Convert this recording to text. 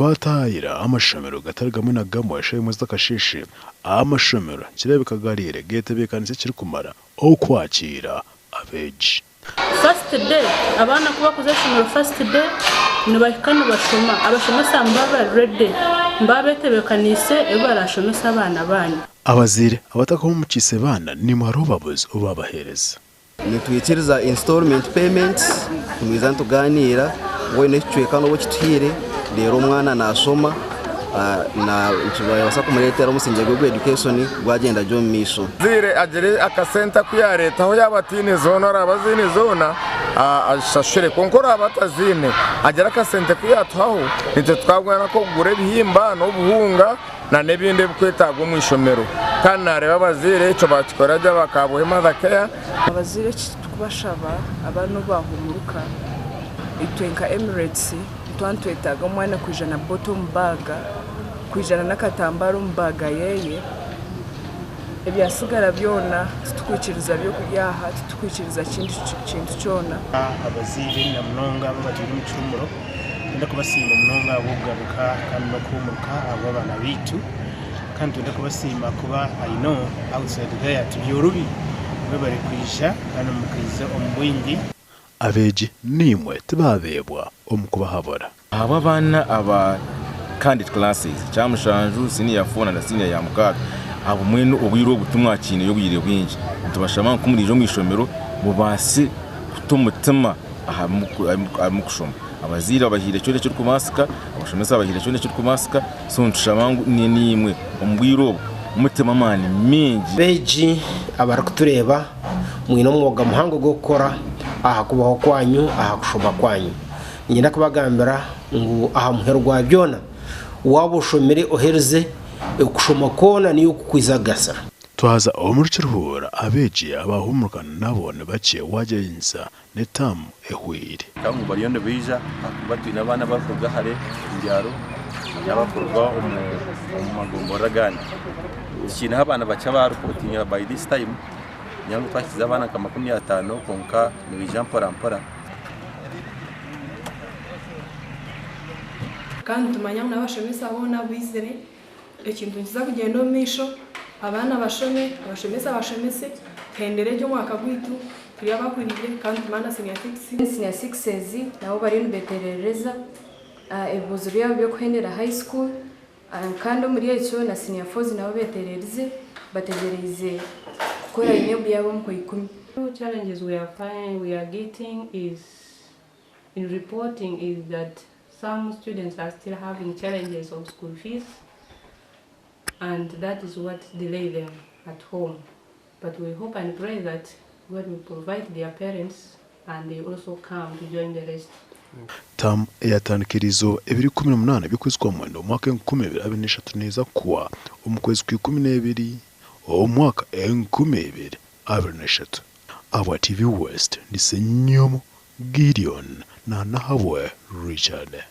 twatahira amashomero gatari gamwe na gamwe yashaye mu z'akashishi amashomero kirebeka garire gete bekanise kiri kumara o kwakira abeegi. First day abana kuba kuzashomero first day nibahikana bashoma abashomesa mbaba ready mbabete bekanise ebarashomesa abana banyu abazire abataka mu mukise bana ni marobabuze ubabahereza nitwikiriza installment payments tumizana tuganira we necweka no kitire rero umwana nasoma na nchibaya basa kumuletera umusinge gwe education gwagenda jo misho zire agere akasenta kuya leta aho yabatine zone abazine zona ashashure konkora abatazine agera akasente kuya twaho nite twabwana ko gure bihimba no buhunga na nebinde bukwetagwa mu ishomero kandi nareba abazire ico bakikora jya bakabuhema zakaya abazire kubashaba abantu bahumuruka itwenka Emirates twantwetaga umwana kujana bottom bag kujana nakatambaro mbaga yeye ebyasigara byona tukwikiriza byo kuyaha tukwikiriza kintu cyona abazire namnonga babaturi mu cyumuro ndako kubasima mnonga bugaruka kandi no kumuruka abo bana bitu kandi ndako kubasima kuba I know outside there tubyorubi bari kwisha kandi mukiza omubwingi abeegi nimwe tibabebwa omukubahabura aba bana aba candidate classes cyamushanju senior 4 na senior ya mukaga abo mwene ubwiro gutumwa kintu yo kugire bwinji tubashama kumurije mu ishomero mubase kutumutima aha mukushoma abazira abahire cyo cyo kumasika abashomesa abahire cyo cyo kumasika so nshamangu nimwe ombwiro umutima mani mingi beegi abarakutureba mwino mwoga muhango go gukora aha kubaho kwanyu aha kushoma kwanyu ngenda kubagambira ngo aha muherwa byona wabo shomere ohereze kushoma kona niyo kukwizagasa twaza omurukiraho abeegi abahumurukana nabone bake wagenza ne Taamu ehwire kandi bariyone bija batwina abana bavuga hare indyaro yabakorwa umumagombora gani ikintu abana baca barukotinya by this time nyangu twashyize abana ka 50 konka ni Jean Paul Ampara kandi tumanya n'abashomesa abo nabizere ikintu nziza kugenda misho abana bashome abashomesa bashomese tendere ryo mwaka gwitu turiya bakwiriye kandi tumana senior 6 nabo bari beterereza ebuzuri yabo byo kuhendera high school kandi muri icyo na senior 4 nabo beterereze bategereze kora inebo yabo mu kwikumi. Challenges we are getting is in reporting is that some students are still having challenges of school fees, and that is what delay them at home. But we hope and pray that God will provide their parents and they also come to join the rest. Taamu yatandikirizo 2018 bikozwe mu mwaka 2023 neza kuwa umukwezi kwa 12 omwaka 2023 aba TV West ni Senyomo Gideon na Nahabwe Richard.